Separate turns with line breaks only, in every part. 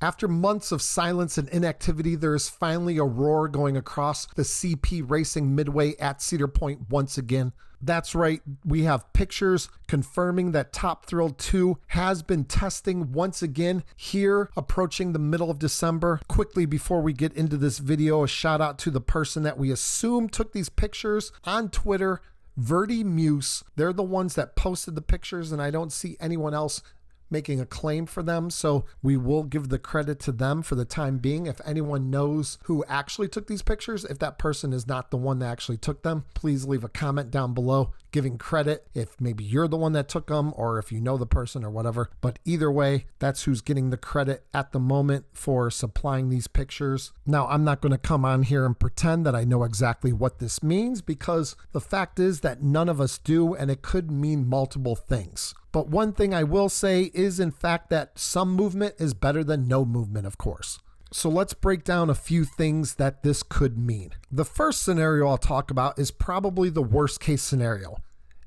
After months of silence and inactivity, there is finally a roar going across the CP Racing Midway at Cedar Point once again. That's right, we have pictures confirming that Top Thrill 2 has been testing once again here approaching the middle of December. Quickly before we get into this video, a shout out to the person that we assume took these pictures on Twitter, Verdi Muse. They're the ones that posted the pictures and I don't see anyone else making a claim for them, so we will give the credit to them for the time being. If anyone knows who actually took these pictures, if that person is not the one that actually took them, please leave a comment down below giving credit if maybe you're the one that took them or if you know the person or whatever. But either way, that's who's getting the credit at the moment for supplying these pictures. Now, I'm not going to come on here and pretend that I know exactly what this means, because the fact is that none of us do, and it could mean multiple things. But one thing I will say is, in fact, that some movement is better than no movement, of course. So let's break down a few things that this could mean. The first scenario I'll talk about is probably the worst case scenario.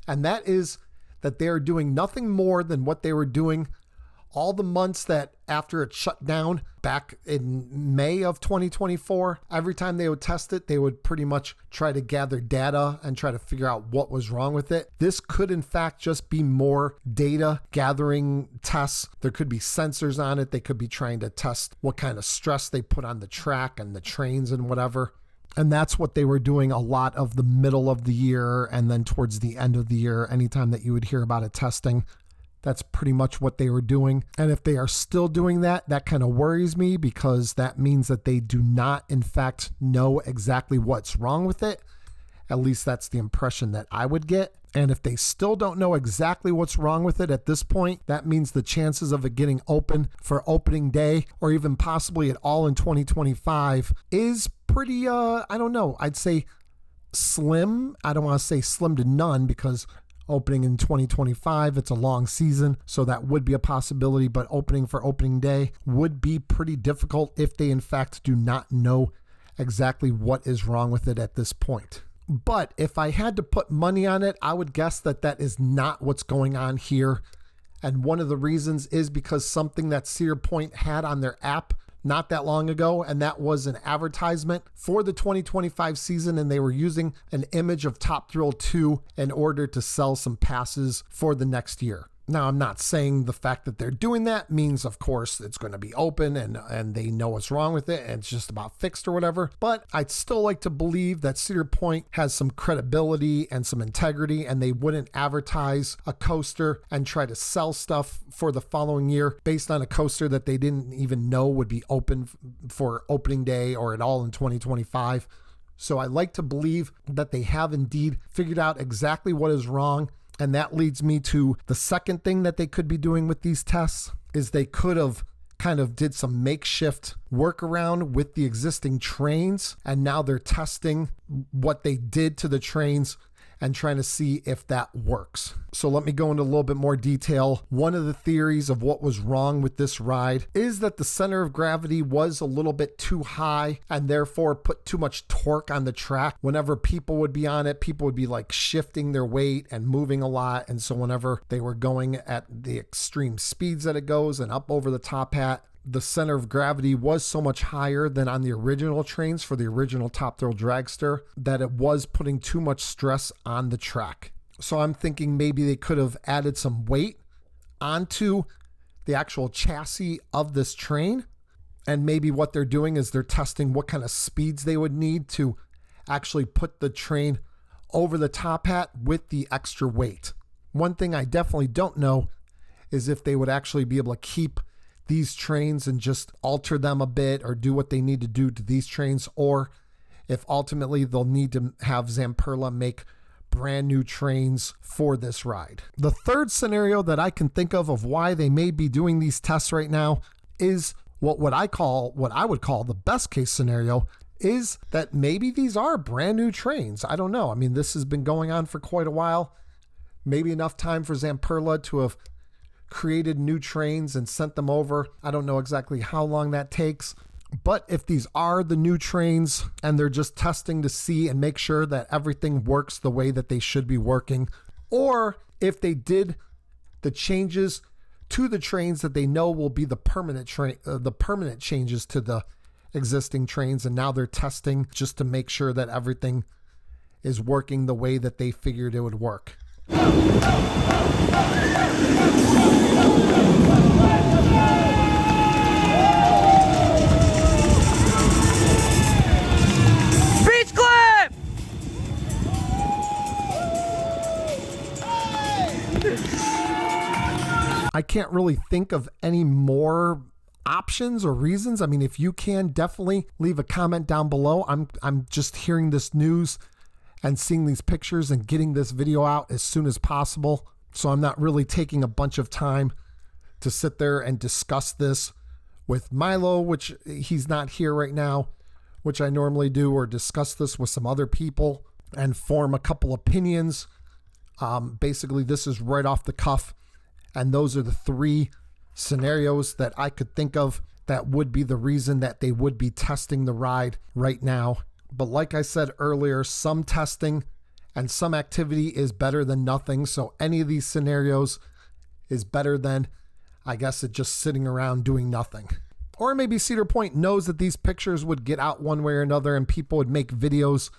And that is that they are doing nothing more than what they were doing all the months that after it shut down back in May of 2024. Every time they would test it, they would pretty much try to gather data and try to figure out what was wrong with it. This could in fact just be more data gathering tests. There could be sensors on it. They could be trying to test what kind of stress they put on the track and the trains and whatever. And that's what they were doing a lot of the middle of the year and then towards the end of the year. Anytime that you would hear about it testing, that's pretty much what they were doing. And if they are still doing that, that kind of worries me, because that means that they do not, in fact, know exactly what's wrong with it. At least that's the impression that I would get. And if they still don't know exactly what's wrong with it at this point, that means the chances of it getting open for opening day or even possibly at all in 2025 is pretty, I don't know, I'd say slim. I don't want to say slim to none, because opening in 2025, it's a long season, so that would be a possibility, but opening for opening day would be pretty difficult if they in fact do not know exactly what is wrong with it at this point. But if I had to put money on it, I would guess that that is not what's going on here. And one of the reasons is because something that Cedar Point had on their app not that long ago, and that was an advertisement for the 2025 season, and they were using an image of Top Thrill 2 in order to sell some passes for the next year. Now, I'm not saying the fact that they're doing that means, of course, it's going to be open and they know what's wrong with it and it's just about fixed or whatever, but I'd still like to believe that Cedar Point has some credibility and some integrity, and they wouldn't advertise a coaster and try to sell stuff for the following year based on a coaster that they didn't even know would be open for opening day or at all in 2025. So I like to believe that they have indeed figured out exactly what is wrong. And that leads me to the second thing that they could be doing with these tests is they could have kind of did some makeshift workaround with the existing trains. And now they're testing what they did to the trains and trying to see if that works. So let me go into a little bit more detail. One of the theories of what was wrong with this ride is that the center of gravity was a little bit too high and therefore put too much torque on the track. Whenever people would be on it, people would be like shifting their weight and moving a lot. And so whenever they were going at the extreme speeds that it goes and up over the top hat, the center of gravity was so much higher than on the original trains for the original Top Thrill Dragster that it was putting too much stress on the track. So I'm thinking maybe they could have added some weight onto the actual chassis of this train. And maybe what they're doing is they're testing what kind of speeds they would need to actually put the train over the top hat with the extra weight. One thing I definitely don't know is if they would actually be able to keep these trains and just alter them a bit or do what they need to do to these trains, or if ultimately they'll need to have Zamperla make brand new trains for this ride. The third scenario that I can think of why they may be doing these tests right now is what I would call the best case scenario, is that maybe these are brand new trains. I don't know. I mean, this has been going on for quite a while. Maybe enough time for Zamperla to have created new trains and sent them over. I don't know exactly how long that takes, but if these are the new trains and they're just testing to see and make sure that everything works the way that they should be working, or if they did the changes to the trains that they know will be the permanent changes to the existing trains, and now they're testing just to make sure that everything is working the way that they figured it would work.
Beach clip!
I can't really think of any more options or reasons. I mean, if you can, definitely leave a comment down below. I'm just hearing this news and seeing these pictures and getting this video out as soon as possible. So I'm not really taking a bunch of time to sit there and discuss this with Milo, which he's not here right now, which I normally do, or discuss this with some other people and form a couple opinions. Basically, this is right off the cuff. And those are the three scenarios that I could think of that would be the reason that they would be testing the ride right now. But like I said earlier, some testing and some activity is better than nothing. So any of these scenarios is better than, I guess, it just sitting around doing nothing. Or maybe Cedar Point knows that these pictures would get out one way or another and people would make videos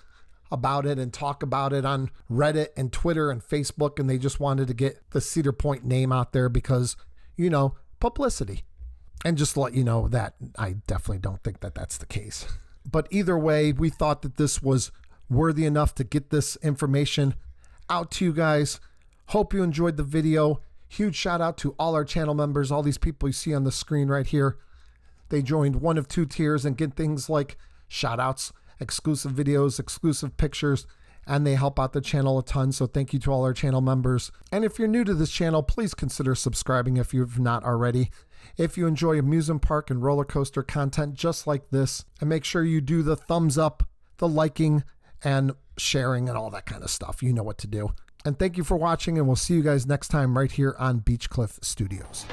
about it and talk about it on Reddit and Twitter and Facebook, and they just wanted to get the Cedar Point name out there because, you know, publicity. And just to let you know that I definitely don't think that that's the case. But either way, we thought that this was worthy enough to get this information out to you guys. Hope you enjoyed the video. Huge shout out to all our channel members, all these people you see on the screen right here. They joined one of two tiers and get things like shout outs, exclusive videos, exclusive pictures, and they help out the channel a ton. So thank you to all our channel members. And if you're new to this channel, please consider subscribing if you've not already. If you enjoy amusement park and roller coaster content just like this, and make sure you do the thumbs up, the liking, and sharing, and all that kind of stuff. You know what to do. And thank you for watching, and we'll see you guys next time right here on Beach Cliff Studios.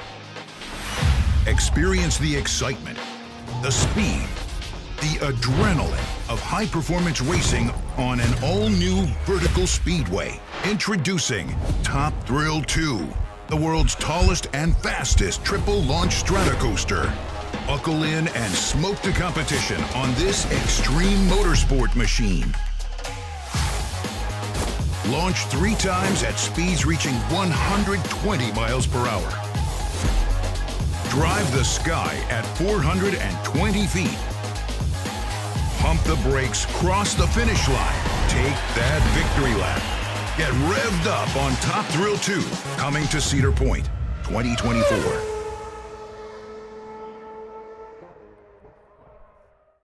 Experience the excitement, the speed, the adrenaline of high-performance racing on an all-new vertical speedway. Introducing Top Thrill 2, the world's tallest and fastest triple-launch stratocoaster. Buckle in and smoke the competition on this extreme motorsport machine. Launch 3 times at speeds reaching 120 miles per hour. Drive the sky at 420 feet. Pump the brakes, cross the finish line. Take that victory lap. Get revved up on Top Thrill 2, coming to Cedar Point 2024.